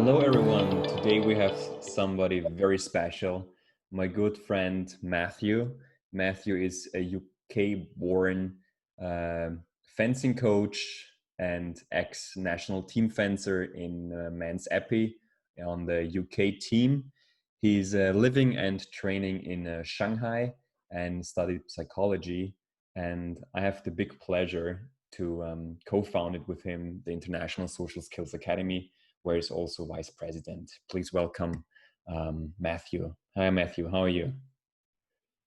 Hello, everyone. Today we have somebody very special, my good friend Matthew. Matthew is a UK-born fencing coach and ex-national team fencer in men's epee on the UK team. He's living and training in Shanghai and studied psychology. And I have the big pleasure to co-found it with him, the International Social Skills Academy, where he's also vice president. Please welcome Matthew. Hi, Matthew. How are you?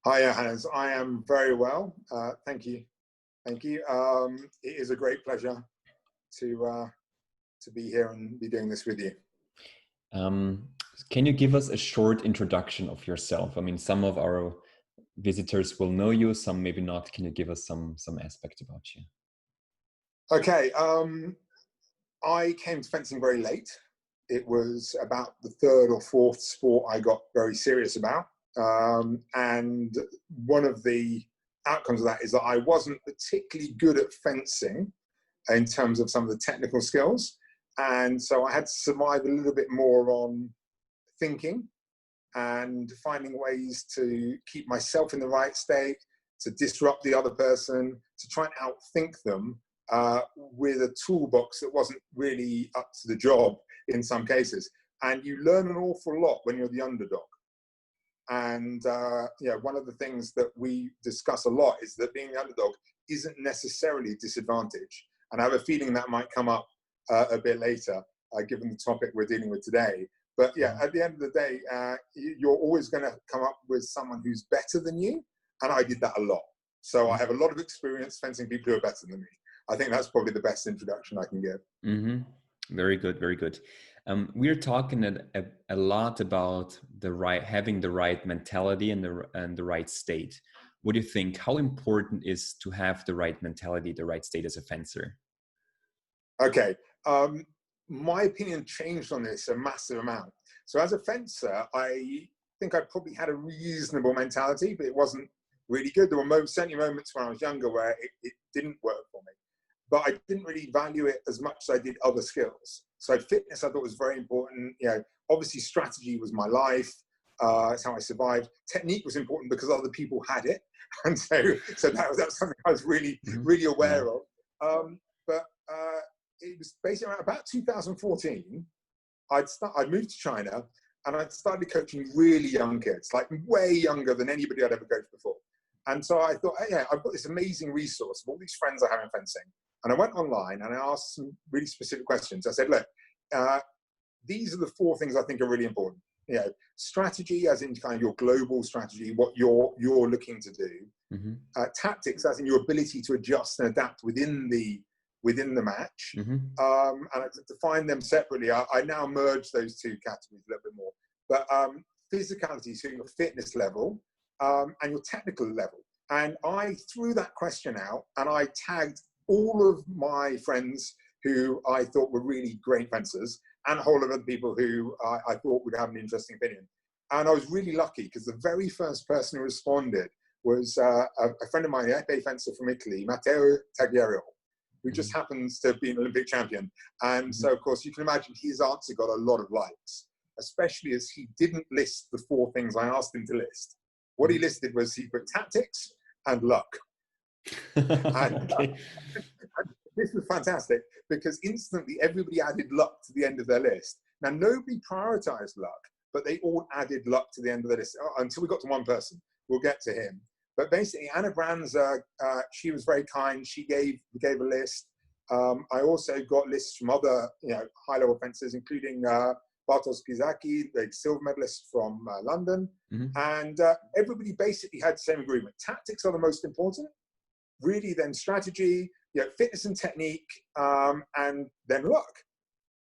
Hi, Hans. I am very well. Thank you. Thank you. It is a great pleasure to be here and be doing this with you. Can you give us a short introduction of yourself? I mean, some of our visitors will know you, some maybe not. Can you give us some aspects about you? Okay. I came to fencing very late. It was about the third or fourth sport I got very serious about. And one of the outcomes of that is that I wasn't particularly good at fencing in terms of some of the technical skills. And so I had to survive a little bit more on thinking and finding ways to keep myself in the right state, to disrupt the other person, to try and outthink them with a toolbox that wasn't really up to the job in some cases. And you learn an awful lot when you're the underdog. And one of the things that we discuss a lot is that being the underdog isn't necessarily a disadvantage. And I have a feeling that might come up a bit later, given the topic we're dealing with today. But yeah, at the end of the day, you're always going to come up with someone who's better than you. And I did that a lot. So I have a lot of experience fencing people who are better than me. I think that's probably the best introduction I can give. Mm-hmm. Very good, very good. We're talking a lot about having the right mentality and the right state. What do you think? How important is to have the right mentality, the right state as a fencer? Okay, my opinion changed on this a massive amount. So as a fencer, I think I probably had a reasonable mentality, but it wasn't really good. There were certainly moments when I was younger where it didn't work for me. But I didn't really value it as much as I did other skills. So fitness I thought was very important. Obviously strategy was my life. It's how I survived. Technique was important because other people had it. And so that was something I was really aware of. But it was basically about 2014, I'd moved to China and I'd started coaching really young kids, like way younger than anybody I'd ever coached before. And so I thought, hey, I've got this amazing resource of all these friends I have in fencing. And I went online and I asked some really specific questions. I said, look, these are the 4 things I think are really important. Strategy, as in kind of your global strategy, what you're looking to do. Mm-hmm. Tactics, as in your ability to adjust and adapt within the match. Mm-hmm. And I define them separately. I now merge those 2 categories a little bit more. But physicality, so your fitness level, and your technical level. And I threw that question out and I tagged all of my friends who I thought were really great fencers and a whole lot of other people who I thought would have an interesting opinion. And I was really lucky because the very first person who responded was a friend of mine, an epee fencer from Italy, Matteo Tagliario, who just happens to be an Olympic champion. And so, of course, you can imagine his answer got a lot of likes, especially as he didn't list the 4 things I asked him to list. What he listed was he put tactics and luck. And this was fantastic because instantly everybody added luck to the end of their list. Now, nobody prioritized luck, but they all added luck to the end of the list until we got to one person. We'll get to him. But basically, Anna Branza, she was very kind. She gave a list. I also got lists from other high-level fencers, including Bartosz Pisaki, the silver medalist from London. Mm-hmm. And everybody basically had the same agreement. Tactics are the most important. Really, then strategy, fitness and technique, and then luck.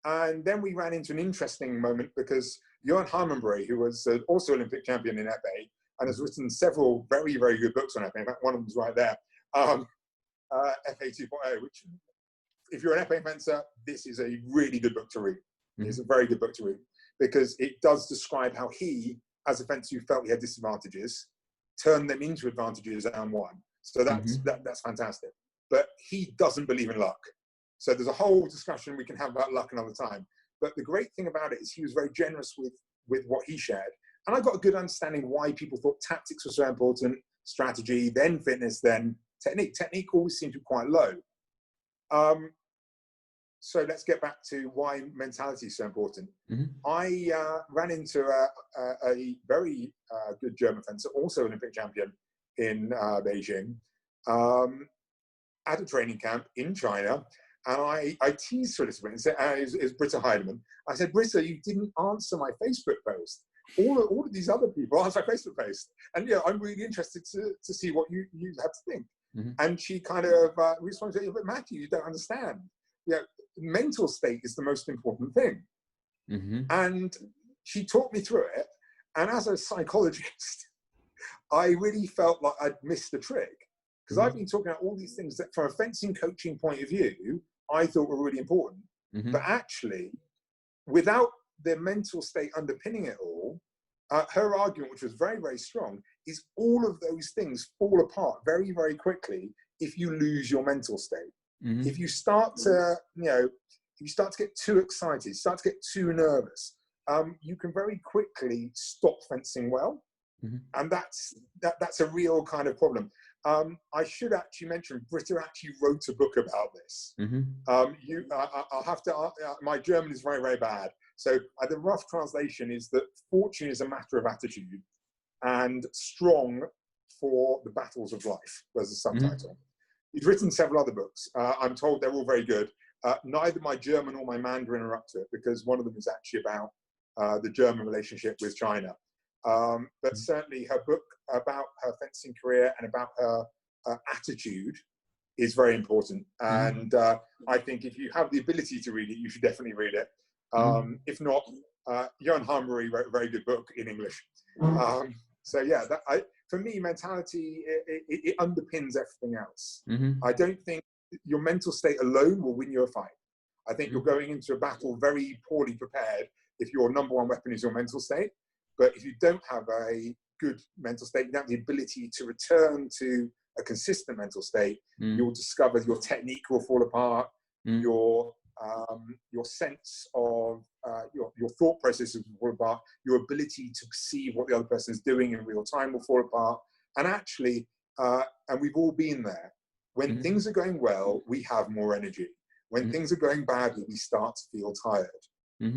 And then we ran into an interesting moment because Johan Harmenbury, who was also Olympic champion in epee and has written several very, very good books on epee. In fact, one of them is right there, Epee 2.0, which, if you're an epee fencer, this is a really good book to read. Mm-hmm. It's a very good book to read because it does describe how he, as a fencer who felt he had disadvantages, turned them into advantages and won. So that's fantastic. But he doesn't believe in luck. So there's a whole discussion we can have about luck another time. But the great thing about it is he was very generous with what he shared. And I got a good understanding why people thought tactics was so important, strategy, then fitness, then technique. Technique always seemed to be quite low. So let's get back to why mentality is so important. I ran into a very good German fencer, also Olympic champion in Beijing, at a training camp in China. And I teased her a little bit and said, it's Britta Heidemann. I said, Britta, you didn't answer my Facebook post. All of these other people answered my Facebook post. And yeah, I'm really interested to see what you have to think. And she kind of responded, but Matthew, you don't understand. Yeah, mental state is the most important thing. And she talked me through it. And as a psychologist, I really felt like I'd missed the trick. Because I've been talking about all these things that from a fencing coaching point of view, I thought were really important. But actually, without the mental state underpinning it all, her argument, which was very, very strong, is all of those things fall apart very, very quickly if you lose your mental state. If you start to, if you start to get too excited, start to get too nervous, you can very quickly stop fencing well. And that's a real kind of problem. I should actually mention, Britta actually wrote a book about this. I'll have to, my German is very, very bad. So the rough translation is that fortune is a matter of attitude and strong for the battles of life. There's a subtitle. He's written several other books. I'm told they're all very good. Neither my German or my Mandarin are up to it, because one of them is actually about the German relationship with China. But certainly her book about her fencing career and about her attitude is very important. And I think if you have the ability to read it, you should definitely read it. If not, Johan Harmary wrote a very good book in English. So yeah, for me, mentality, it underpins everything else. I don't think your mental state alone will win you a fight. I think you're going into a battle very poorly prepared if your number one weapon is your mental state. But if you don't have a good mental state, you don't have the ability to return to a consistent mental state, you'll discover your technique will fall apart, your sense of your thought processes will fall apart, your ability to perceive what the other person is doing in real time will fall apart. And actually, and we've all been there, when things are going well, we have more energy. When things are going badly, we start to feel tired.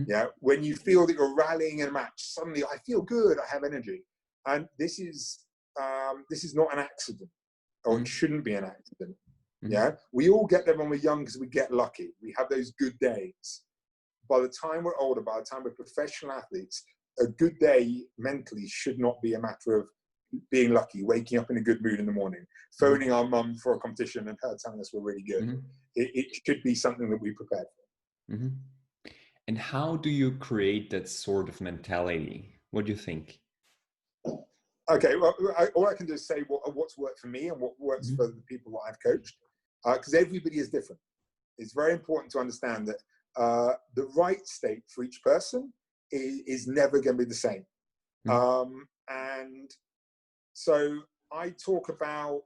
Yeah, when you feel that you're rallying in a match, suddenly I feel good, I have energy. And this is not an accident, or it shouldn't be an accident. Yeah, we all get there when we're young because we get lucky. We have those good days. By the time we're older, by the time we're professional athletes, a good day mentally should not be a matter of being lucky, waking up in a good mood in the morning, phoning our mum for a competition and her telling us we're really good. It should be something that we prepared for. And how do you create that sort of mentality? What do you think? Okay, well, all I can do is say what's worked for me and what works for the people that I've coached, because everybody is different. It's very important to understand that the right state for each person is never going to be the same. And so I talk about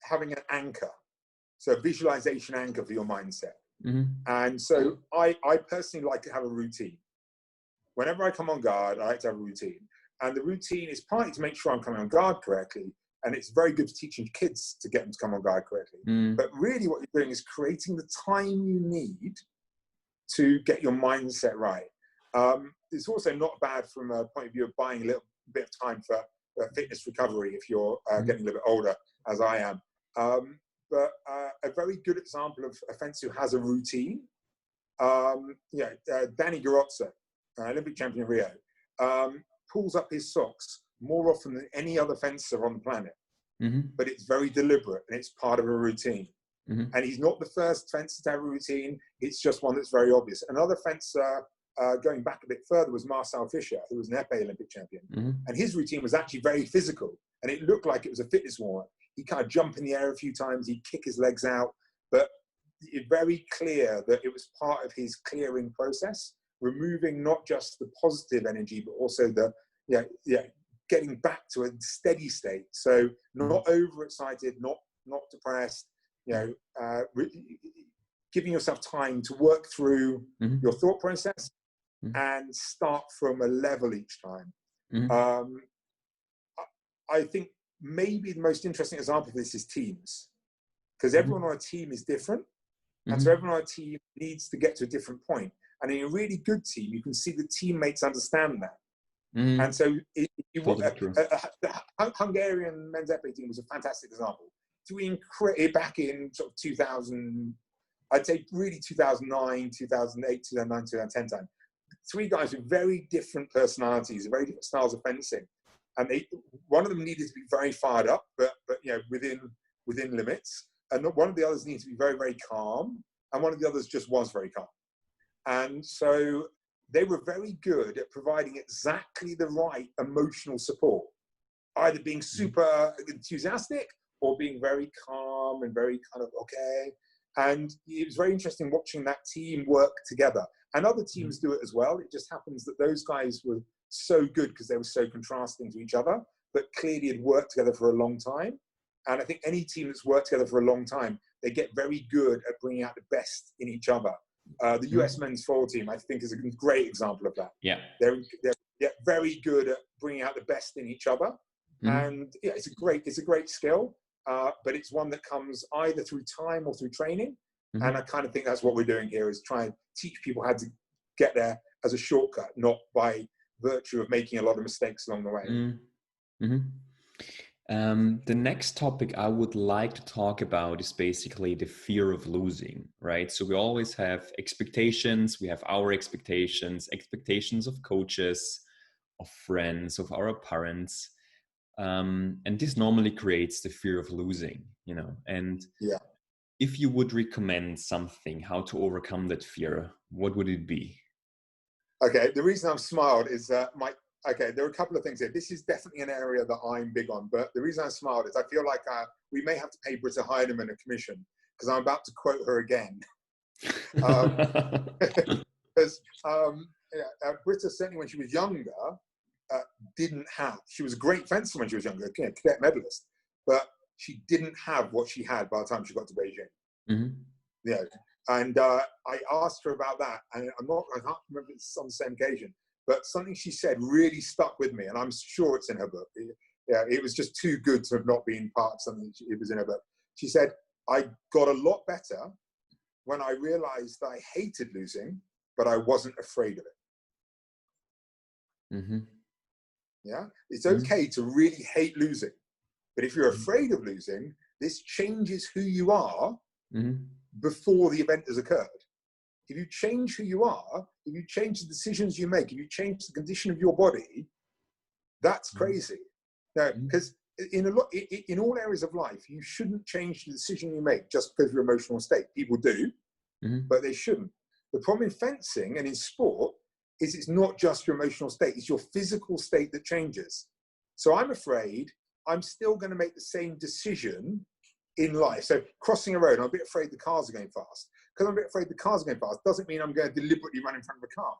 having an anchor, so a visualization anchor for your mindset. And so I personally like to have a routine. Whenever I come on guard, I like to have a routine. And the routine is partly to make sure I'm coming on guard correctly. And it's very good for teaching kids to get them to come on guard correctly. But really what you're doing is creating the time you need to get your mindset right. It's also not bad from a point of view of buying a little bit of time for fitness recovery if you're getting a little bit older, as I am. But a very good example of a fencer who has a routine, Danny Garozza, Olympic champion in Rio, pulls up his socks more often than any other fencer on the planet. But it's very deliberate and it's part of a routine. And he's not the first fencer to have a routine, it's just one that's very obvious. Another fencer, going back a bit further, was Marcel Fischer, who was an epee Olympic champion. And his routine was actually very physical, and it looked like it was a fitness warm-up. He'd kind of jump in the air a few times, he'd kick his legs out, but it's very clear that it was part of his clearing process, removing not just the positive energy, but also the getting back to a steady state. So not overexcited, not depressed, giving yourself time to work through Mm-hmm. your thought process Mm-hmm. and start from a level each time. Mm-hmm. I think maybe the most interesting example of this is teams, because Mm-hmm. everyone on a team is different. And Mm-hmm. so everyone on a team needs to get to a different point. And in a really good team, you can see the teammates understand that. Mm-hmm. And so the Hungarian men's epee team was a fantastic example. Back in sort of 2000, I'd say really 2009, 2008, 2009, 2010 time. 3 guys with very different personalities, very different styles of fencing. And one of them needed to be very fired up, but within limits. And one of the others needed to be very, very calm. And one of the others just was very calm. And so they were very good at providing exactly the right emotional support, either being super enthusiastic or being very calm and very kind of okay. And it was very interesting watching that team work together. And other teams do it as well. It just happens that those guys were so good because they were so contrasting to each other, but clearly had worked together for a long time. And I think any team that's worked together for a long time, they get very good at bringing out the best in each other. The US men's football team, I think, is a great example of that. Yeah. They're very good at bringing out the best in each other. And yeah, it's a great skill, but it's one that comes either through time or through training. And I kind of think that's what we're doing here, is try and teach people how to get there as a shortcut, not by virtue of making a lot of mistakes along the way. The next topic I would like to talk about is basically the fear of losing, right? So we always have expectations. We have our expectations of coaches, of friends, of our parents. And this normally creates the fear of losing, and if you would recommend something, how to overcome that fear, what would it be? Okay, the reason I've smiled is that there are a couple of things here. This is definitely an area that I'm big on, but the reason I smiled is I feel like we may have to pay Britta Heinemann a commission, because I'm about to quote her again. Because Britta, certainly when she was younger, she was a great fencer when she was younger, cadet medalist, but she didn't have what she had by the time she got to Beijing. And I asked her about that, and I can't remember if it's on the same occasion, but something she said really stuck with me, and I'm sure it's in her book. It was just too good to have not been part of something. It was in her book. She said, I got a lot better when I realized I hated losing, but I wasn't afraid of it. Yeah, it's okay to really hate losing, but if you're afraid of losing, this changes who you are before the event has occurred. If you change who you are, if you change the decisions you make, if you change the condition of your body, that's crazy. Now, because in all areas of life, you shouldn't change the decision you make just because of your emotional state. People do, but they shouldn't. The problem in fencing and in sport is it's not just your emotional state, it's your physical state that changes. So I'm afraid I'm still going to make the same decision in life. So crossing a road, I'm a bit afraid the cars are going fast. Because I'm a bit afraid the cars are going fast doesn't mean I'm going to deliberately run in front of a car.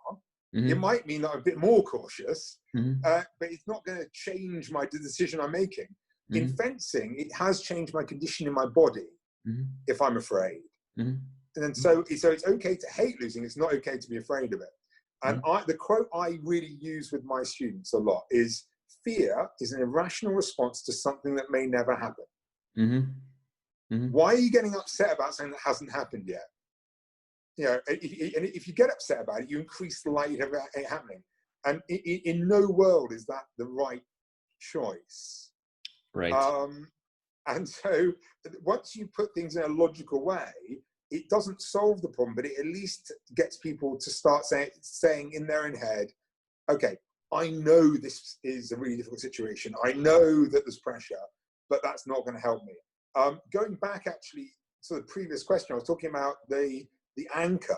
It might mean that I'm a bit more cautious, but it's not going to change the decision I'm making. In fencing, it has changed my condition in my body if I'm afraid. And so it's okay to hate losing. It's not okay to be afraid of it. And the quote I really use with my students a lot is, fear is an irrational response to something that may never happen. Why are you getting upset about something that hasn't happened yet? If you get upset about it, you increase the likelihood of it happening. And in no world is that the right choice. Right. And so once you put things in a logical way, it doesn't solve the problem, but it at least gets people to start saying in their own head, okay, I know this is a really difficult situation. I know that there's pressure, but that's not going to help me. Going back actually to the previous question, I was talking about the anchor.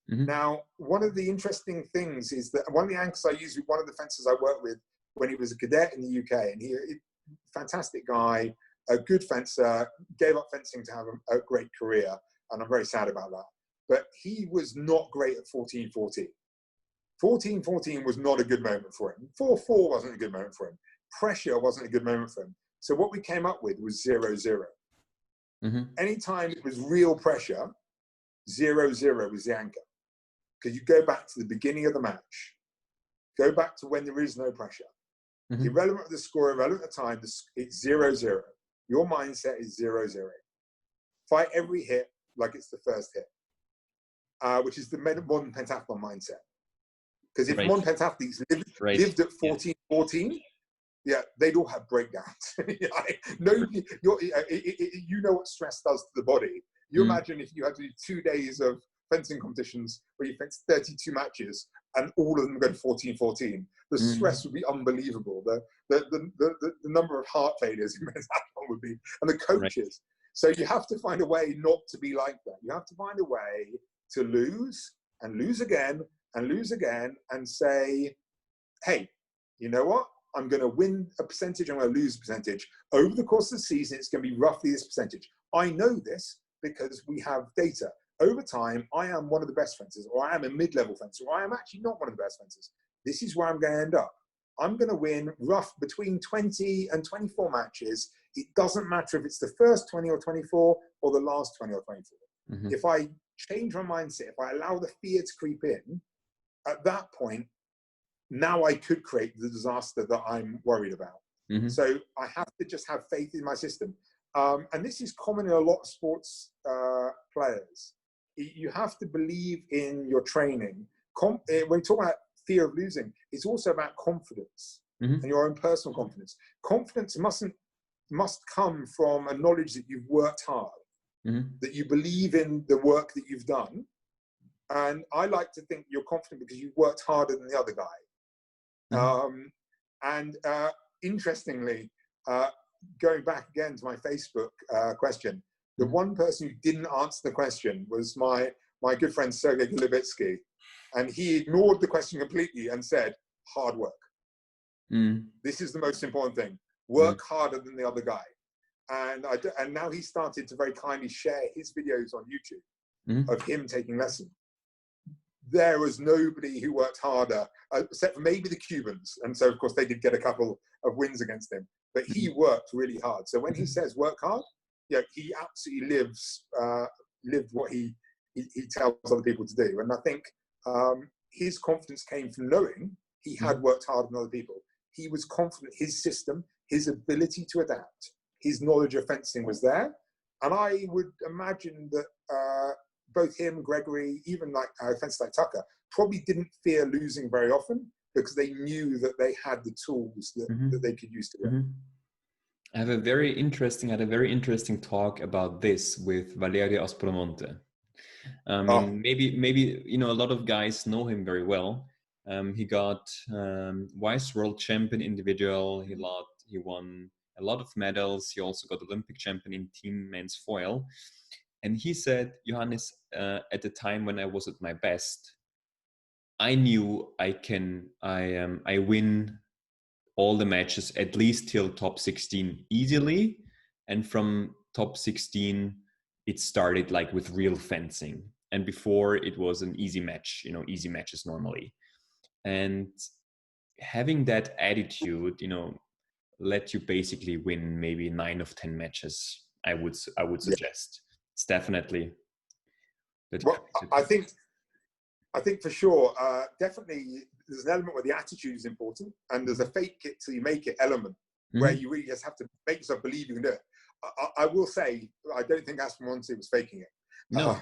Now, one of the interesting things is that one of the anchors I used with one of the fencers I worked with when he was a cadet in the UK, and fantastic guy, a good fencer, gave up fencing to have a great career, and I'm very sad about that. But he was not great at 14-14. 14-14 was not a good moment for him. 4-4 wasn't a good moment for him. Pressure wasn't a good moment for him. So what we came up with was 0-0. Anytime it was real pressure, 0-0 is the anchor. Because you go back to the beginning of the match, go back to when there is no pressure. Irrelevant of the score, irrelevant of the time, it's 0-0. Your mindset is 0-0. Fight every hit like it's the first hit, which is the modern pentathlon mindset. Because if modern pentathletes lived at 14-14, yeah, they'd all have breakdowns. Nobody, you know what stress does to the body. You imagine if you had to do 2 days of fencing competitions where you fence 32 matches and all of them go to 14-14, the stress would be unbelievable. The number of heart failures in pentathlon would be, and the coaches. So you have to find a way not to be like that. You have to find a way to lose and lose again and lose again and say, hey, you know what? I'm going to win a percentage, I'm going to lose a percentage. Over the course of the season, it's going to be roughly this percentage. I know this because we have data. Over time, I am one of the best fencers, or I am a mid-level fencer, or I am actually not one of the best fencers. This is where I'm going to end up. I'm going to win between 20 and 24 matches. It doesn't matter if it's the first 20 or 24 or the last 20 or 24. If I change my mindset, if I allow the fear to creep in, at that point, now I could create the disaster that I'm worried about. So I have to just have faith in my system. And this is common in a lot of sports players. You have to believe in your training. When we talk about fear of losing, it's also about confidence and your own personal confidence. Confidence must come from a knowledge that you've worked hard, that you believe in the work that you've done. And I like to think you're confident because you've worked harder than the other guy. Interestingly, going back again to my Facebook question, the one person who didn't answer the question was my good friend Sergei Golubitsky, and he ignored the question completely and said, hard work. This is the most important thing. Work harder than the other guy. And now he started to very kindly share his videos on YouTube of him taking lessons. There was nobody who worked harder, except for maybe the Cubans. And so, of course, they did get a couple of wins against him. But he worked really hard. So when he says work hard, yeah, he absolutely lived what he tells other people to do. And I think his confidence came from knowing he had worked harder than other people. He was confident his system, his ability to adapt, his knowledge of fencing was there. And I would imagine that both him, Gregory, even like fencers like Tucker, probably didn't fear losing very often because they knew that they had the tools that they could use to win. I had a very interesting talk about this with Valerio Aspromonte. Maybe you know, a lot of guys know him very well. He got Vice World Champion individual. He won a lot of medals. He also got Olympic champion in team men's foil. And he said, Johannes, at the time when I was at my best, I knew I win all the matches at least till top 16 easily. And from top 16, it started like with real fencing. And before it was an easy match, you know, easy matches normally. And having that attitude, you know, let you basically win maybe 9 of 10 matches, I would suggest. It's definitely. Well, I think for sure, definitely there's an element where the attitude is important, and there's a fake it till you make it element where you really just have to make yourself believe you can do it. I will say, I don't think Aspromonte was faking it. No.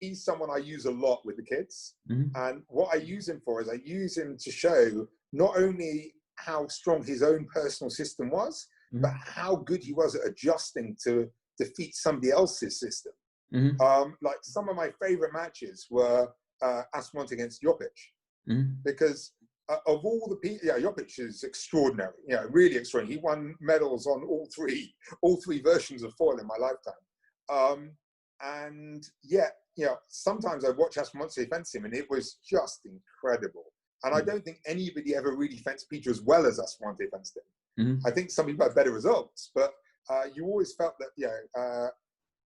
He's someone I use a lot with the kids, and what I use him for is I use him to show not only how strong his own personal system was, but how good he was at adjusting to defeat somebody else's system. Like some of my favorite matches were Aspromonte against Jopic, because of all the people, Jopic is extraordinary, really extraordinary. He won medals on all three versions of foil in my lifetime. And yet, sometimes I watch Aspromonte fence him, and it was just incredible. And I don't think anybody ever really fenced Peter as well as Aspromonte fenced him. I think some people had better results, but you always felt that,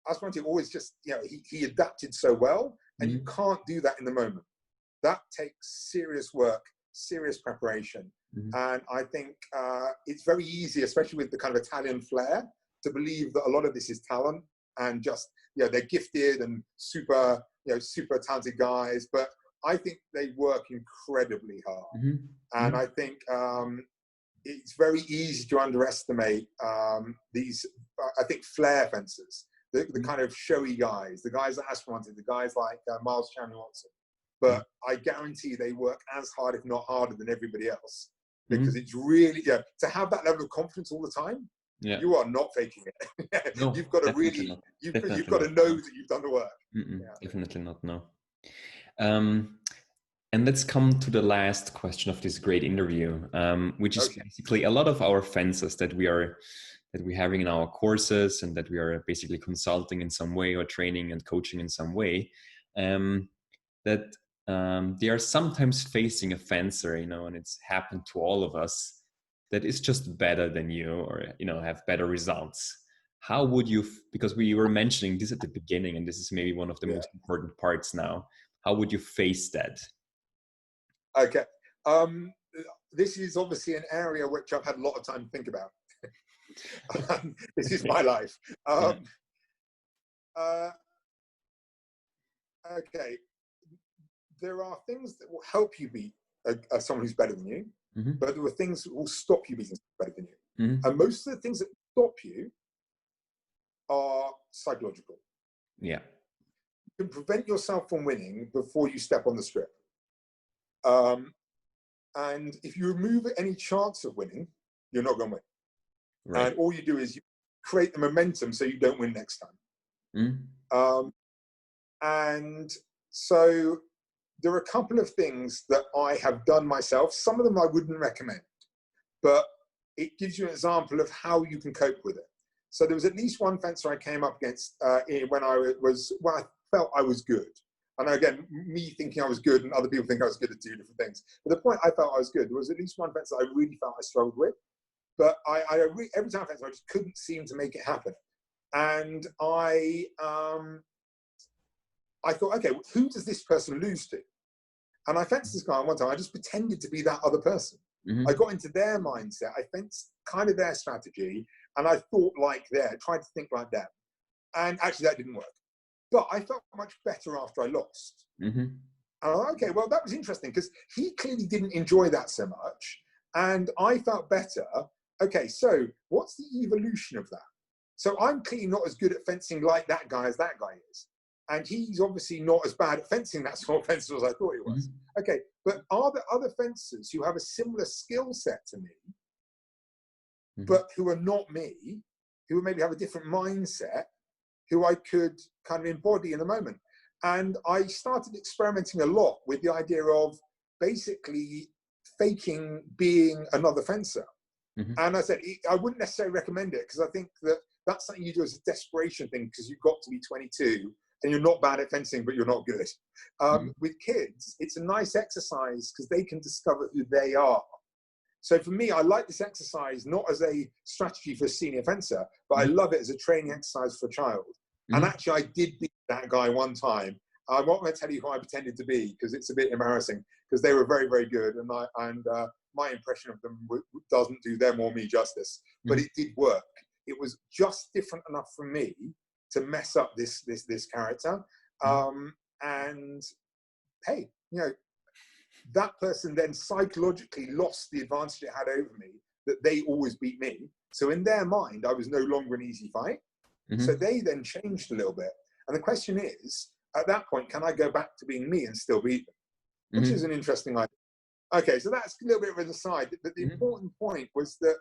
Aspromonte always just, he adapted so well, and you can't do that in the moment. That takes serious work, serious preparation. And I think it's very easy, especially with the kind of Italian flair, to believe that a lot of this is talent and just, you know, they're gifted and super, you know, super talented guys, but I think they work incredibly hard. Mm-hmm. And I think it's very easy to underestimate these, I think, flair fencers, the kind of showy guys, the guys that Ash wanted, the guys like Miles Chandler Watson. But I guarantee they work as hard, if not harder, than everybody else. Because it's really, yeah, to have that level of confidence all the time, you are not faking it. No, you've got to really, you've got to know that you've done the work. Definitely not, no. And let's come to the last question of this great interview, which is basically a lot of our fencers that we're having in our courses and that we are basically consulting in some way or training and coaching in some way, that they are sometimes facing a fencer, you know, and it's happened to all of us, that is just better than you, or, you know, have better results. How would you, because we were mentioning this at the beginning, and this is maybe one of the most important parts now, how would you face that? Okay. This is obviously an area which I've had a lot of time to think about. This is my life. Okay. There are things that will help you beat someone who's better than you, but there are things that will stop you beating someone better than you. And most of the things that stop you are psychological. Yeah. You can prevent yourself from winning before you step on the strip. And if you remove any chance of winning, you're not going to win. Right. And all you do is you create the momentum so you don't win next time. And so there are a couple of things that I have done myself. Some of them I wouldn't recommend, but it gives you an example of how you can cope with it. So there was at least one fencer I came up against when I felt I was good. And again, me thinking I was good and other people think I was good at 2 different things. But the point I felt I was good, there was at least one fence that I really felt I struggled with. But every time I fenced, I just couldn't seem to make it happen. And I thought, okay, well, who does this person lose to? And I fenced this guy one time. I just pretended to be that other person. I got into their mindset. I fenced kind of their strategy. And I thought like them, tried to think like them. And actually that didn't work. But I felt much better after I lost. And I thought, okay, well, that was interesting because he clearly didn't enjoy that so much. And I felt better. Okay, so what's the evolution of that? So I'm clearly not as good at fencing like that guy as that guy is. And he's obviously not as bad at fencing that sort of fencer as I thought he was. Okay, but are there other fencers who have a similar skill set to me, but who are not me, who maybe have a different mindset, who I could kind of embody in the moment? And I started experimenting a lot with the idea of basically faking being another fencer. And I said, I wouldn't necessarily recommend it because I think that that's something you do as a desperation thing because you've got to be 22 and you're not bad at fencing, but you're not good. With kids, it's a nice exercise because they can discover who they are. So for me, I like this exercise not as a strategy for a senior fencer, but I love it as a training exercise for a child. And actually, I did beat that guy one time. I'm not going to tell you who I pretended to be because it's a bit embarrassing because they were very, very good. And my impression of them doesn't do them or me justice, but it did work. It was just different enough for me to mess up this character. And hey, you know, that person then psychologically lost the advantage it had over me that they always beat me. So in their mind, I was no longer an easy fight. So they then changed a little bit. And the question is, at that point, can I go back to being me and still beat them? Which is an interesting idea. Okay, so that's a little bit of an aside. But the important point was that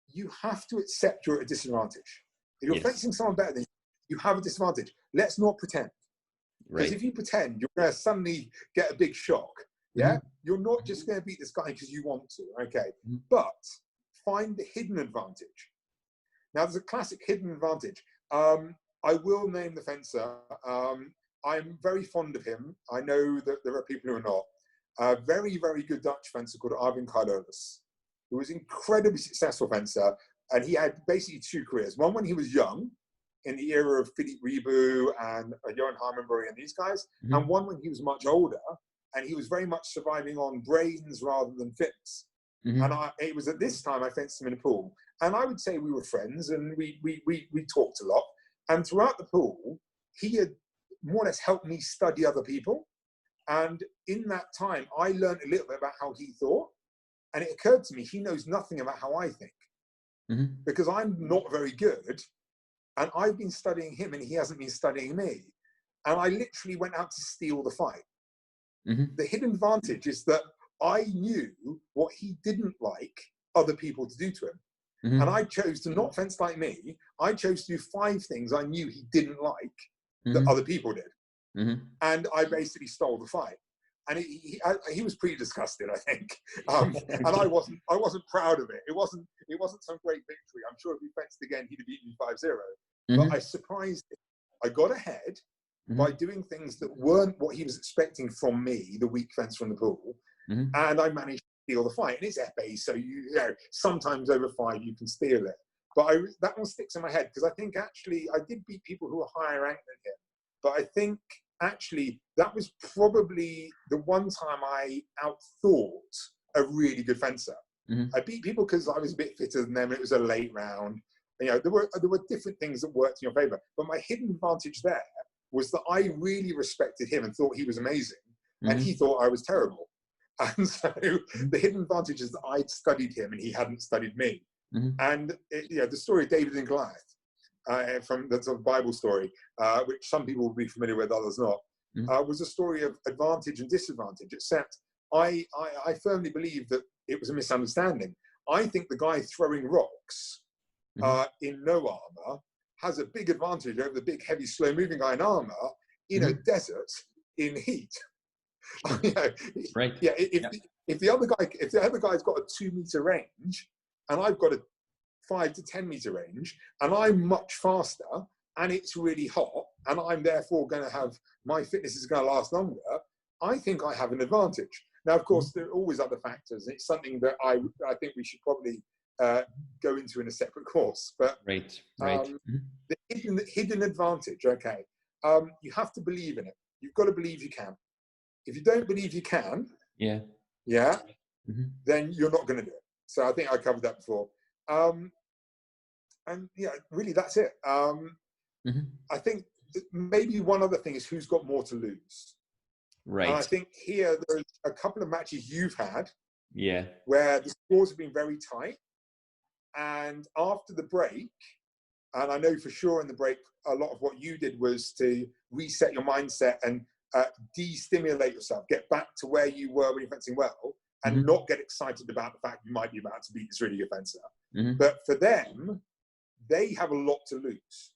you have to accept you're at a disadvantage. If you're fencing someone better than you, you have a disadvantage. Let's not pretend. Because if you pretend, you're going to suddenly get a big shock. Yeah? You're not just going to beat this guy because you want to. Okay. But find the hidden advantage. Now, there's a classic hidden advantage. I will name the fencer. I'm very fond of him. I know that there are people who are not. A very, very good Dutch fencer called Arvin Cardonis, who was an incredibly successful fencer. And he had basically 2 careers. One when he was young, in the era of Philippe Riboud and Johan Harmenbury and these guys. And one when he was much older, and he was very much surviving on brains rather than fitness. And it was at this time I fenced him in a pool. And I would say we were friends, and we talked a lot. And throughout the pool, he had more or less helped me study other people. And in that time, I learned a little bit about how he thought. And it occurred to me, he knows nothing about how I think, because I'm not very good. And I've been studying him and he hasn't been studying me. And I literally went out to steal the fight. The hidden advantage is that I knew what he didn't like other people to do to him. And I chose to not fence like me. I chose to do 5 things I knew he didn't like that other people did. And I basically stole the fight. And he was pretty disgusted, I think. And I wasn't proud of it. It wasn't some great victory. I'm sure if we fenced again, he'd have beaten me 5-0. But I surprised him. I got ahead by doing things that weren't what he was expecting from me, the weak fence from the pool. And I managed to steal the fight. And it's epee, so you know, sometimes over 5 you can steal it. But that one sticks in my head, because I think actually I did beat people who were higher ranked than him. But I think actually that was probably the one time I outthought a really good fencer. I beat people because I was a bit fitter than them, and it was a late round. You know, there were different things that worked in your favor. But my hidden advantage there was that I really respected him and thought he was amazing, and he thought I was terrible. And so the hidden advantage is that I'd studied him and he hadn't studied me. And you know, the story of David and Goliath, from the sort of Bible story, which some people will be familiar with, others not, was a story of advantage and disadvantage. Except I firmly believe that it was a misunderstanding. I think the guy throwing rocks in no armor has a big advantage over the big, heavy, slow-moving guy in armor in a desert in heat. You know, Right. Yeah. If the other guy's got a 2-meter range, and I've got a 5 to 10 meter range, and I'm much faster, and it's really hot, and I'm therefore going to have, my fitness is going to last longer, I think I have an advantage. Now, of course, there are always other factors. It's something that I think we should probably go into in a separate course. But the hidden advantage, okay, you have to believe in it. You've got to believe you can. If you don't believe you can, then you're not going to do it. So I think I covered that before. And yeah, really, that's it. I think maybe one other thing is who's got more to lose. Right. And I think here there's a couple of matches you've had, where the scores have been very tight. And after the break, and I know for sure in the break, a lot of what you did was to reset your mindset and de-stimulate yourself, get back to where you were when you're fencing well, and not get excited about the fact you might be about to beat this really good fencer. But for them, they have a lot to lose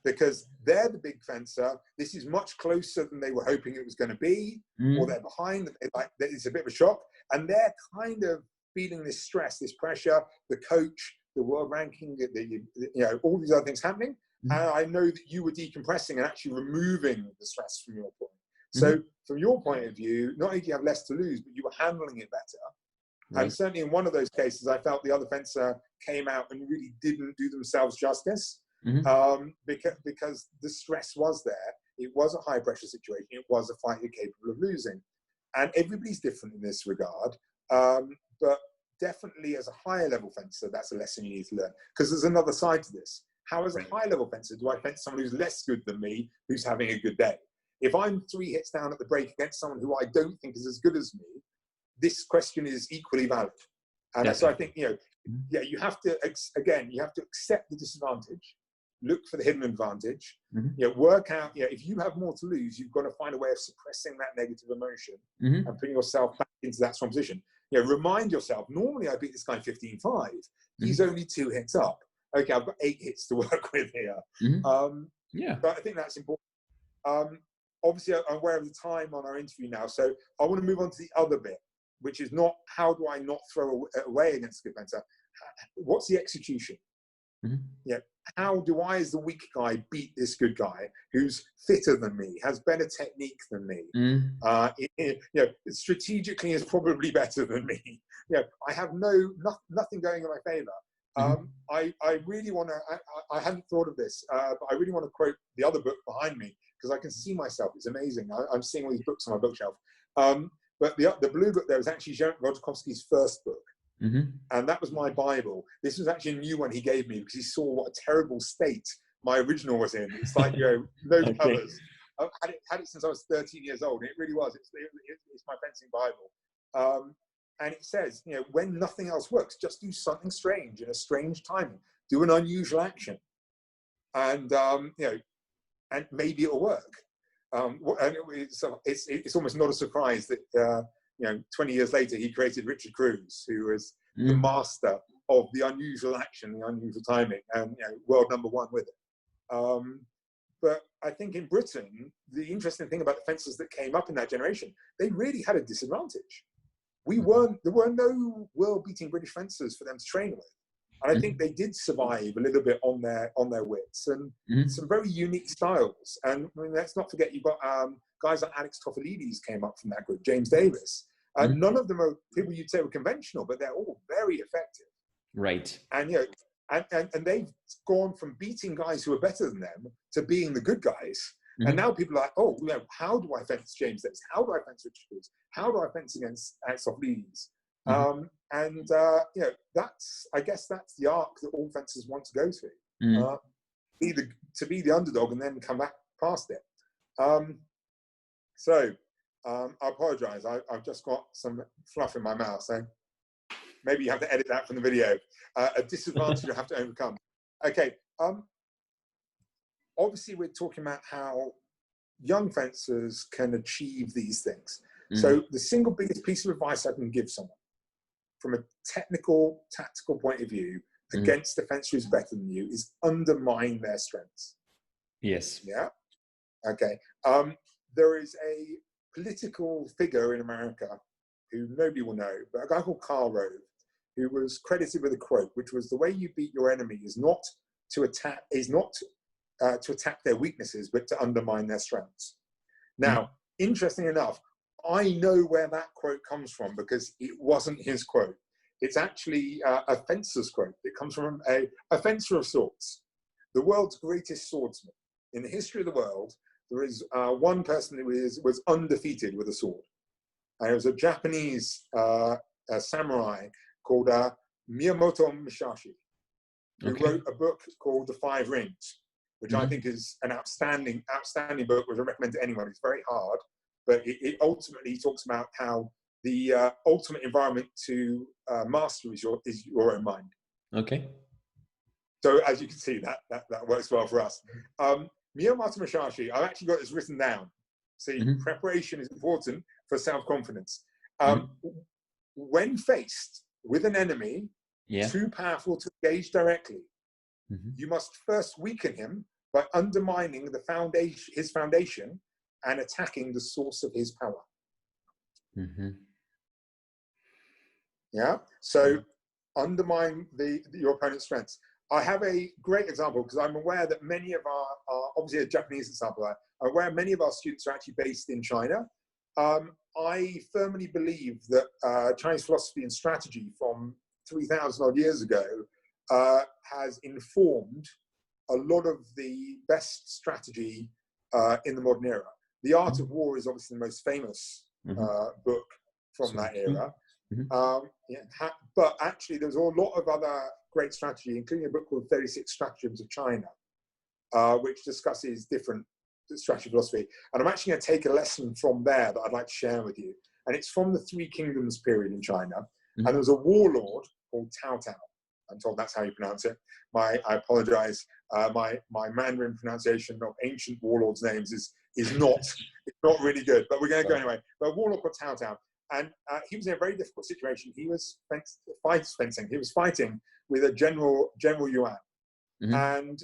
because they're the big fencer. This is much closer than they were hoping it was going to be, or they're behind. It's a bit of a shock, and they're kind of feeling this stress, this pressure, the coach, the world ranking, you know, all these other things happening. And I know that you were decompressing and actually removing the stress from your point. So from your point of view, not only do you have less to lose, but you were handling it better. And certainly in one of those cases, I felt the other fencer came out and really didn't do themselves justice, because the stress was there. It was a high pressure situation. It was a fight you're capable of losing. And everybody's different in this regard. But definitely as a higher level fencer, that's a lesson you need to learn, because there's another side to this. How as a high level fencer do I fence someone who's less good than me, who's having a good day? If I'm 3 hits down at the break against someone who I don't think is as good as me, this question is equally valid. And so I think, you know, you have to, again, you have to accept the disadvantage, look for the hidden advantage, you know, work out, if you have more to lose, you've got to find a way of suppressing that negative emotion and putting yourself back into that strong position. You know, remind yourself, normally I beat this guy 15-5. He's only 2 hits up. Okay, I've got 8 hits to work with here. But I think that's important. Obviously, I'm aware of the time on our interview now, so I want to move on to the other bit, which is not how do I not throw away against a good fencer? What's the execution? How do I, as the weak guy, beat this good guy who's fitter than me, has better technique than me? You know, strategically is probably better than me. You know, I have nothing going in my favor. I really want to, I hadn't thought of this, but I really want to quote the other book behind me, because I can see myself. It's amazing. I'm seeing all these books on my bookshelf. But the blue book there is actually Jean Rodkowski's first book. And that was my Bible. This was actually a new one he gave me because he saw what a terrible state my original was in. It's like, no covers. I've had it since I was 13 years old. And it really was. It's my fencing Bible. And it says, when nothing else works, just do something strange in a strange timing. Do an unusual action. And, and maybe it'll work. And it's almost not a surprise that, 20 years later, he created Richard Cruz, who was the master of the unusual action, the unusual timing, and world #1 with it. But I think in Britain, the interesting thing about the fencers that came up in that generation, they really had a disadvantage. There were no world-beating British fencers for them to train with. And I think they did survive a little bit on their wits and some very unique styles. And I mean, let's not forget, you've got guys like Alex Tofolides came up from that group, James Davis. None of them are people you'd say were conventional, but they're all very effective. Right. And and they've gone from beating guys who are better than them to being the good guys. And now people are like, oh, how do I fence James Davis? How do I fence Richard Cruz? How do I fence against Alex Tofolides? I guess that's the arc that all fencers want to go through. Either to be the underdog and then come back past it. I apologize. I've just got some fluff in my mouth, so maybe you have to edit that from the video. A disadvantage you have to overcome. Okay. Obviously, we're talking about how young fencers can achieve these things. So the single biggest piece of advice I can give someone from a technical, tactical point of view against a fencer who's better than you is undermine their strengths. Yes. Yeah. Okay. There is a political figure in America who nobody will know, but a guy called Karl Rove, who was credited with a quote, which was, "The way you beat your enemy is not to attack their weaknesses, but to undermine their strengths." Now, interesting enough, I know where that quote comes from because it wasn't his quote. It's actually a fencer's quote. It comes from a fencer of sorts, the world's greatest swordsman. In the history of the world, there is one person who was undefeated with a sword. And it was a Japanese samurai called Miyamoto Musashi, who wrote a book called The Five Rings, which I think is an outstanding book, which I recommend to anyone. It's very hard, but it ultimately talks about how the ultimate environment to master is your own mind. Okay. So as you can see, that works well for us. Miyamoto Musashi, I've actually got this written down. See, preparation is important for self-confidence. When faced with an enemy too powerful to engage directly, you must first weaken him by undermining his foundation and attacking the source of his power. Yeah. So undermine your opponent's strengths. I have a great example because I'm aware that many of our obviously a Japanese example, I'm aware many of our students are actually based in China. I firmly believe that Chinese philosophy and strategy from 3,000 odd years ago has informed a lot of the best strategy in the modern era. The Art of War is obviously the most famous book from that era. But actually there's a lot of other great strategy, including a book called 36 Stratagems of China, which discusses different strategy philosophy. And I'm actually going to take a lesson from there that I'd like to share with you. And it's from the Three Kingdoms period in China. And there was a warlord called Cao Cao. I'm told that's how you pronounce it. I apologize. My Mandarin pronunciation of ancient warlords' names is not really good, but we're going to go anyway. But a warlord called Cao Cao. And he was in a very difficult situation. He was fencing. He was fighting with a General Yuan. And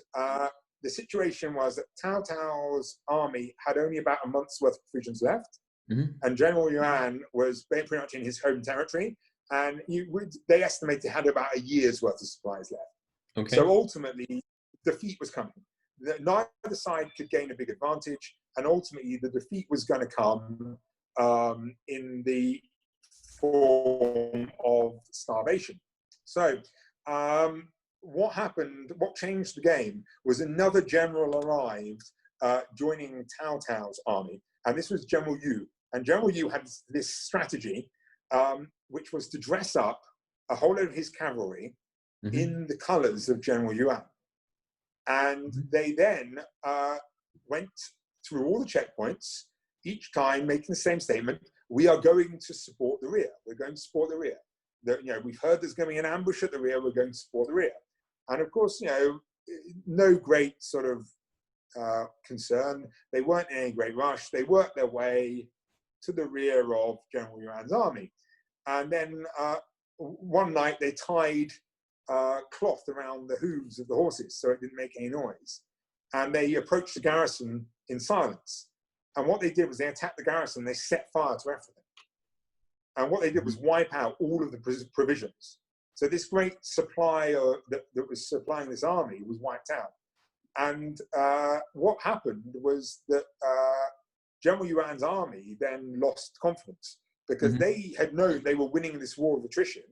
the situation was that Cao Cao's army had only about a month's worth of provisions left. And General Yuan was pretty much in his home territory. And they estimated had about a year's worth of supplies left. So ultimately, defeat was coming. Neither side could gain a big advantage. And ultimately, the defeat was going to come in the form of starvation. So what happened, what changed the game was another general arrived joining Cao Cao's army. And this was General Yu. And General Yu had this strategy, which was to dress up a whole load of his cavalry in the colors of General Yuan. And they then went through all the checkpoints, each time making the same statement: we are going to support the rear. We're going to support the rear. We've heard there's going to be an ambush at the rear. We're going to support the rear. And of course, no great sort of concern. They weren't in any great rush. They worked their way to the rear of General Yuan's army. And then one night they tied cloth around the hooves of the horses so it didn't make any noise. And they approached the garrison in silence. And what they did was they attacked the garrison. They set fire to everything. And what they did was wipe out all of the provisions. So this great supply that was supplying this army was wiped out. And what happened was that General Yuan's army then lost confidence, because they had known they were winning this war of attrition,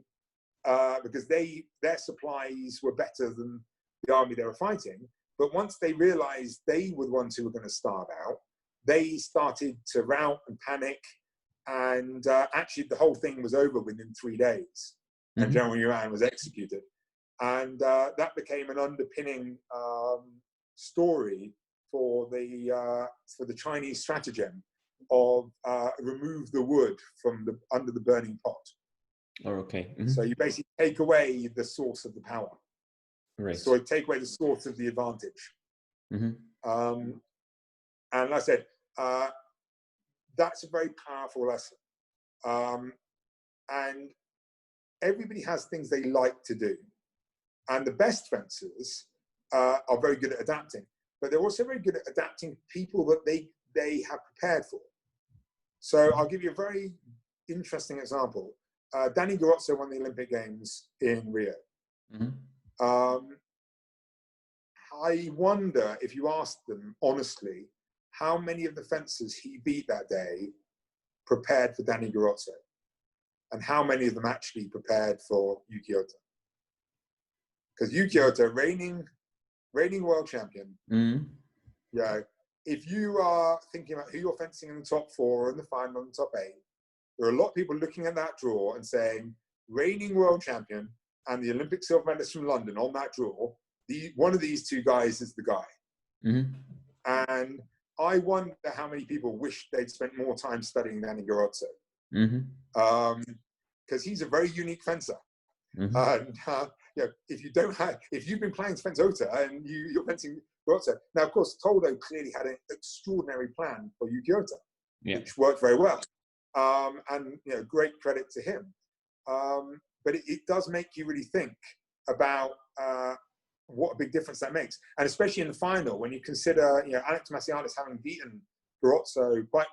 because their supplies were better than the army they were fighting. But once they realized they were the ones who were going to starve out, they started to rout and panic. And actually, the whole thing was over within 3 days, and General Yuan was executed. And that became an underpinning story for the Chinese stratagem of remove the wood from under the burning pot. Oh, okay. So you basically take away the source of the power. Right. So you take away the source of the advantage. And like I said, that's a very powerful lesson. And everybody has things they like to do. And the best fencers are very good at adapting, but they're also very good at adapting people that they have prepared for. So I'll give you a very interesting example. Danny Garozzo won the Olympic Games in Rio. I wonder if you asked them honestly, how many of the fencers he beat that day prepared for Danny Garozzo, and how many of them actually prepared for Yuki Ota? Because Yuki Ota, reigning world champion, if you are thinking about who you're fencing in the top 4 or in the final in the top 8, there are a lot of people looking at that draw and saying, reigning world champion and the Olympic silver medalist from London on that draw, one of these two guys is the guy. And I wonder how many people wish they'd spent more time studying Danny Garozzo. Because he's a very unique fencer. And if you've been playing fence Ota and you're fencing Garozzo, now of course Toldo clearly had an extraordinary plan for Yuki Ota, which worked very well. And great credit to him. But it does make you really think about what a big difference that makes, and especially in the final when you consider Alex Macialis having beaten Garozzo quite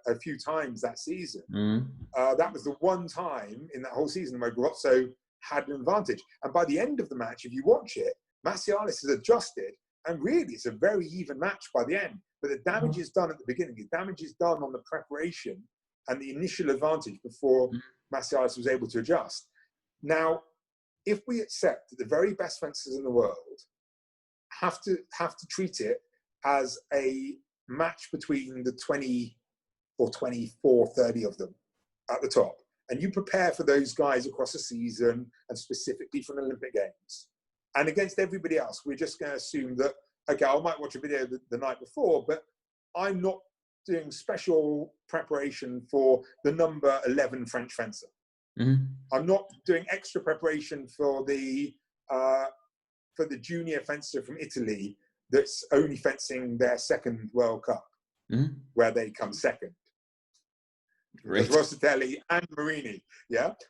a few times that season. That was the one time in that whole season where Garozzo had an advantage. And by the end of the match, if you watch it, Macialis has adjusted, and really it's a very even match by the end. But the damage is done at the beginning. The damage is done on the preparation and the initial advantage before Macialis was able to adjust. Now, if we accept that the very best fencers in the world have to treat it as a match between the 20 or 24, 30 of them at the top, and you prepare for those guys across a season and specifically for an Olympic Games, and against everybody else, we're just going to assume that, okay, I might watch a video the night before, but I'm not doing special preparation for the number 11 French fencer. I'm not doing extra preparation for the junior fencer from Italy that's only fencing their second World Cup, where they come second. There's Rossitelli and Marini,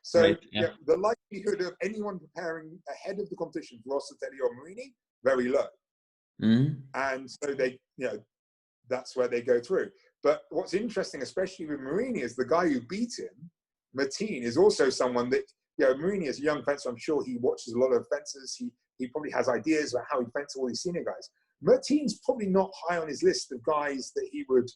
So the likelihood of anyone preparing ahead of the competition for Rossitelli or Marini, very low. And so they, that's where they go through. But what's interesting, especially with Marini, is the guy who beat him, Martin, is also someone that, Marini is a young fencer. I'm sure he watches a lot of fencers. He probably has ideas about how he fences all these senior guys. Martin's probably not high on his list of guys that he would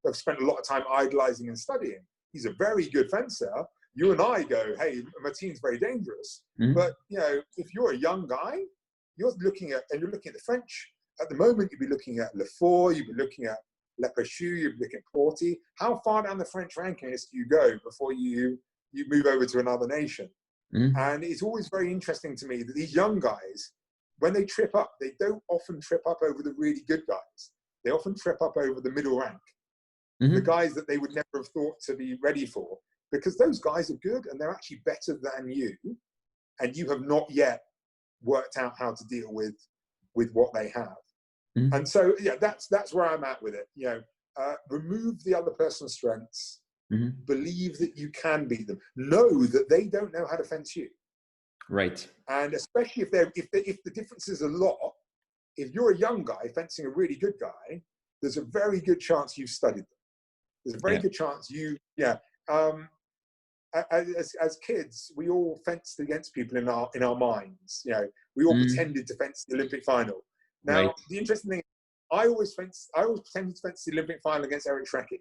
have spent a lot of time idolizing and studying. He's a very good fencer. You and I go, hey, Martin's very dangerous. But, if you're a young guy, you're looking at the French. At the moment, you'd be looking at Lefort, you'd be looking at Lepechou, you'd be looking at Porty. How far down the French ranking list do you go before you move over to another nation? And it's always very interesting to me that these young guys, when they trip up, they don't often trip up over the really good guys. They often trip up over the middle rank, the guys that they would never have thought to be ready for, because those guys are good and they're actually better than you, and you have not yet worked out how to deal with what they have. And so, yeah, that's where I'm at with it. You know, remove the other person's strengths, believe that you can beat them, know that they don't know how to fence you. Right. And especially if the difference is a lot, if you're a young guy fencing a really good guy, there's a very good chance you've studied them. There's a very good chance as kids, we all fenced against people in our minds. You know, we all pretended to fence the Olympic final. Now, the interesting thing, I always pretended to fence the Olympic final against Eric Schrecky.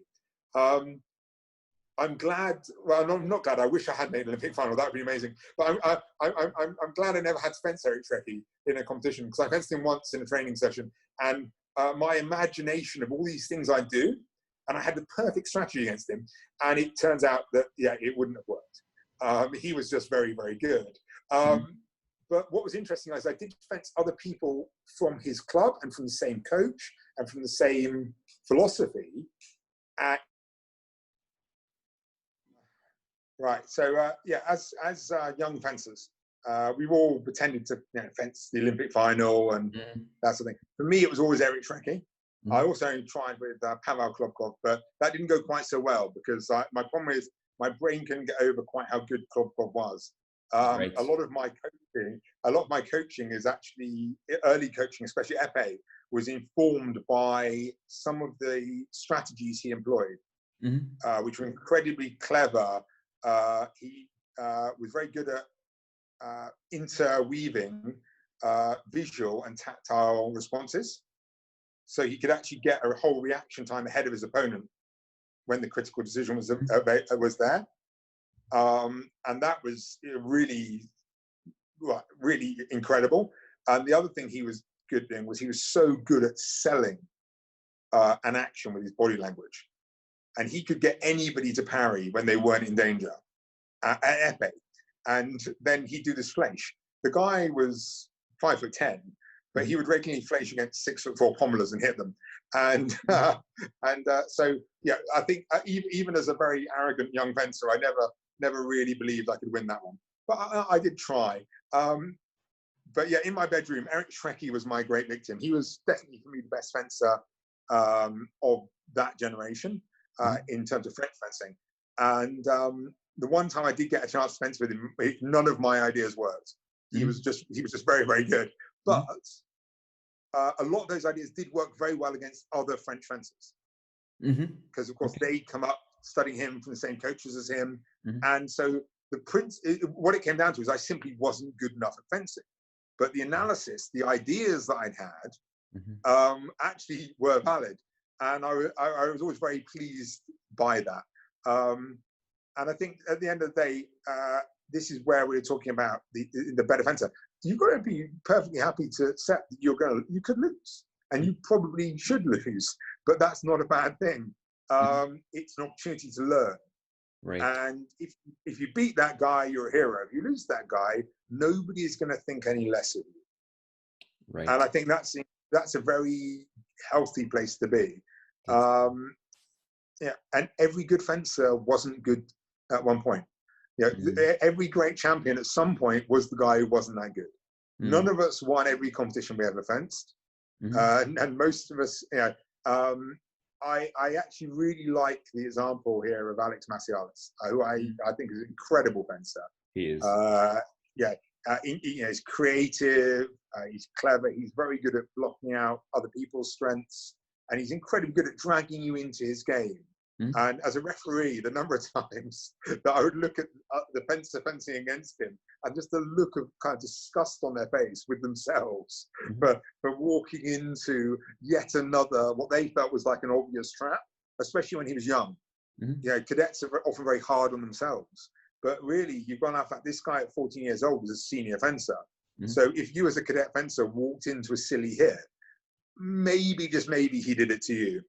I'm glad. Well, no, I'm not glad. I wish I had made an Olympic final. That would be amazing. But I'm glad I never had to fence Eric Schrecky in a competition, because I fenced him once in a training session, and my imagination of all these things I do, and I had the perfect strategy against him, and it turns out that it wouldn't have worked. He was just very, very good. But what was interesting is I did fence other people from his club and from the same coach and from the same philosophy. Right. So as young fencers, we've all pretended to fence the Olympic final and that sort of thing. For me, it was always Eric Schrecky. I also tried with Pavel Klopkov, but that didn't go quite so well, because my problem is my brain couldn't get over quite how good Klopkov was. A lot of my coaching is actually early coaching, especially epee, was informed by some of the strategies he employed, which were incredibly clever. He was very good at interweaving visual and tactile responses. So he could actually get a whole reaction time ahead of his opponent when the critical decision was there. And that was really, really incredible. And the other thing he was good doing was he was so good at selling an action with his body language. And he could get anybody to parry when they weren't in danger at epee. And then he'd do this fleisch. The guy was 5'10", but he would regularly fleisch against 6'4" pommelers and hit them. And so I think even as a very arrogant young fencer, I never really believed I could win that one. But I did try. But yeah, in my bedroom, Eric Schrecky was my great victim. He was definitely, for me, the best fencer of that generation in terms of French fencing. And the one time I did get a chance to fence with him, none of my ideas worked. He was just very, very good. But a lot of those ideas did work very well against other French fencers, because of course they come up studying him from the same coaches as him, and so what it came down to is I simply wasn't good enough at fencing. But the analysis, the ideas that I'd had, actually were valid, and I was always very pleased by that. And I think at the end of the day, this is where we're talking about the better fencer. You've got to be perfectly happy to accept that you could lose, and you probably should lose, but that's not a bad thing. It's an opportunity to learn. Right. And if you beat that guy, you're a hero. If you lose that guy, nobody is going to think any less of you. Right. And I think that's a very healthy place to be. And every good fencer wasn't good at one point. Every great champion at some point was the guy who wasn't that good. None of us won every competition we ever fenced, and most of us. I actually really like the example here of Alex Macialis, who I think is an incredible fencer. He is. He's creative. He's clever. He's very good at blocking out other people's strengths, and he's incredibly good at dragging you into his game. And as a referee, the number of times that I would look at the fencer fencing against him, and just the look of kind of disgust on their face with themselves for walking into yet another, what they felt was like an obvious trap, especially when he was young. Cadets are often very hard on themselves. But really, you've gone off at this guy at 14 years old was a senior fencer. So if you as a cadet fencer walked into a silly hit, maybe, just maybe, he did it to you.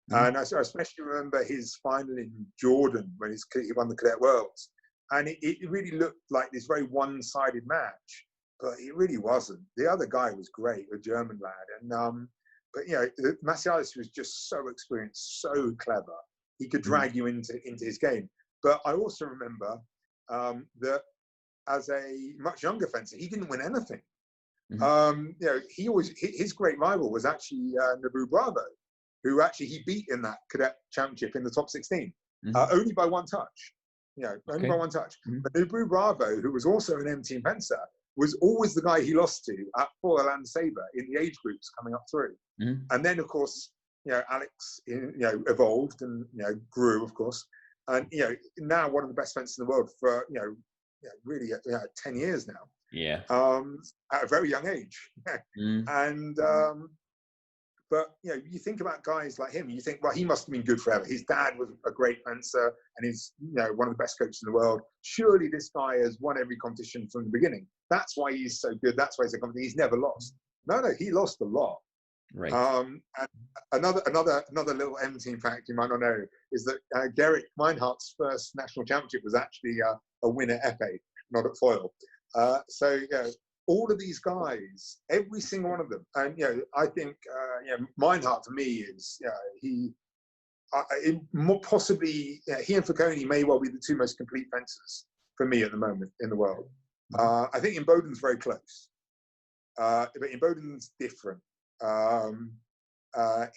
And I especially remember his final in Jordan when he won the Cadet Worlds. And it really looked like this very one-sided match, but it really wasn't. The other guy was great, a German lad. And but you know, Macialis was just so experienced, so clever. He could drag you into his game. But I also remember that as a much younger fencer, he didn't win anything. You know, his great rival was actually Nabu Bravo, who actually he beat in that cadet championship in the top 16, only by one touch. You know, only by one touch. But Nabu Bravo, who was also an M-team fencer, was always the guy he lost to at Foreland Sabre in the age groups coming up through. And then, of course, you know, Alex, you know, evolved and, you know, grew, of course. And, you know, now one of the best fencers in the world for, you know really 10 years now. Yeah. At a very young age. And, but, you know, you think about guys like him, you think, well, he must have been good forever. His dad was a great fencer and he's, you know, one of the best coaches in the world. Surely this guy has won every competition from the beginning. That's why he's so good. That's why he's a competition. He's never lost. No, he lost a lot. Right. And another little M-team fact you might not know is that Gerrit Meinhardt's first national championship was actually a win at epee, not at foil. So you know, all of these guys, every single one of them, and you know, I think you know, Meinhardt to me is more possibly he and Facconi may well be the two most complete fencers for me at the moment in the world. I think Imboden's very close, but Imboden's different.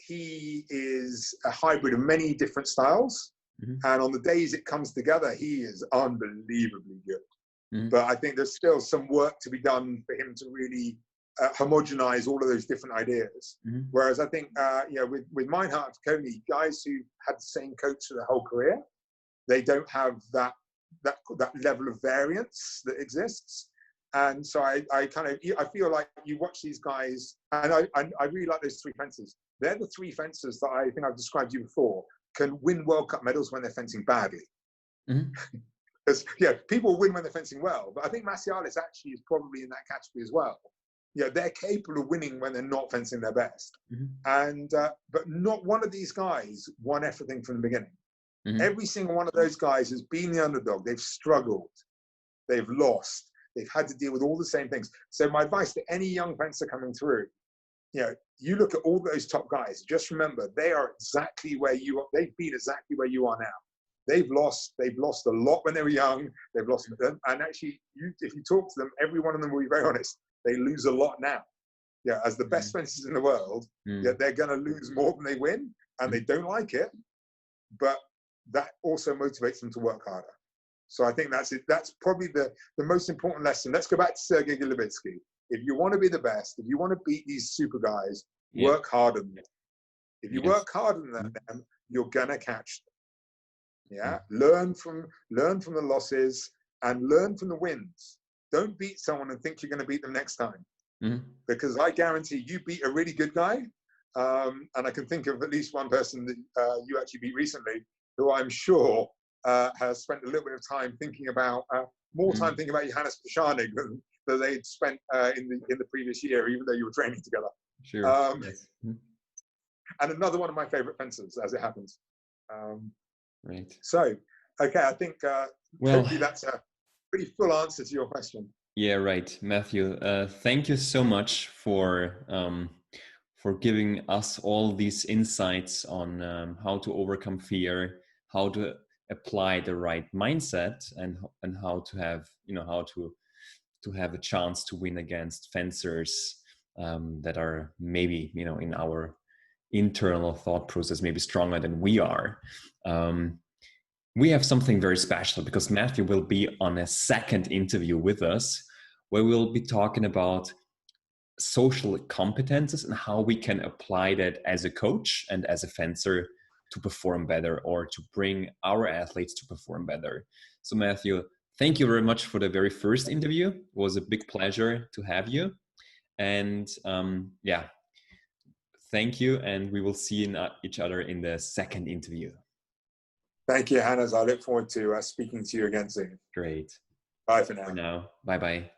He is a hybrid of many different styles, and on the days it comes together, he is unbelievably good. But I think there's still some work to be done for him to really homogenize all of those different ideas. Whereas I think, you know, with Meinhardt and Facconi, guys who had the same coach for their whole career, they don't have that level of variance that exists. And so I feel like you watch these guys, and I really like those three fencers. They're the three fencers that I think I've described to you before, can win World Cup medals when they're fencing badly. Because yeah, people win when they're fencing well, but I think Macialis actually is probably in that category as well. Yeah, they're capable of winning when they're not fencing their best. And but not one of these guys won everything from the beginning. Every single one of those guys has been the underdog. They've struggled, they've lost. They've had to deal with all the same things. So my advice to any young fencer coming through, you know, you look at all those top guys, just remember, they are exactly where you are. They've been exactly where you are now. They've lost a lot when they were young. They've lost, and actually, if you talk to them, every one of them will be very honest. They lose a lot now. Yeah, as the best fencers in the world, yeah, they're going to lose more than they win, and they don't like it. But that also motivates them to work harder. So I think that's it. That's probably the most important lesson. Let's go back to Sergei Golubinsky. If you want to be the best, if you want to beat these super guys, work harder than them. If you work harder than them, you're gonna catch them. Yeah, learn from the losses and learn from the wins. Don't beat someone and think you're going to beat them next time, because I guarantee you beat a really good guy. And I can think of at least one person that you actually beat recently, who I'm sure has spent a little bit of time thinking about, more time thinking about Johannes Pschanig than they'd spent in the previous year, even though you were training together. Sure. Yes. And another one of my favorite fencers, as it happens. Right. So, okay, I think hopefully that's a pretty full answer to your question. Yeah, right, Matthew. Thank you so much for giving us all these insights on how to overcome fear, how to apply the right mindset, and how to have, you know, how to have a chance to win against fencers that are maybe, you know, in our internal thought process maybe stronger than we are. We have something very special because Matthew will be on a second interview with us where we'll be talking about social competences and how we can apply that as a coach and as a fencer to perform better, or to bring our athletes to perform better. So Matthew, thank you very much for the very first interview. It was a big pleasure to have you. And yeah, thank you. And we will see each other in the second interview. Thank you, Hannes. I look forward to speaking to you again soon. Great. Bye for now. Bye-bye.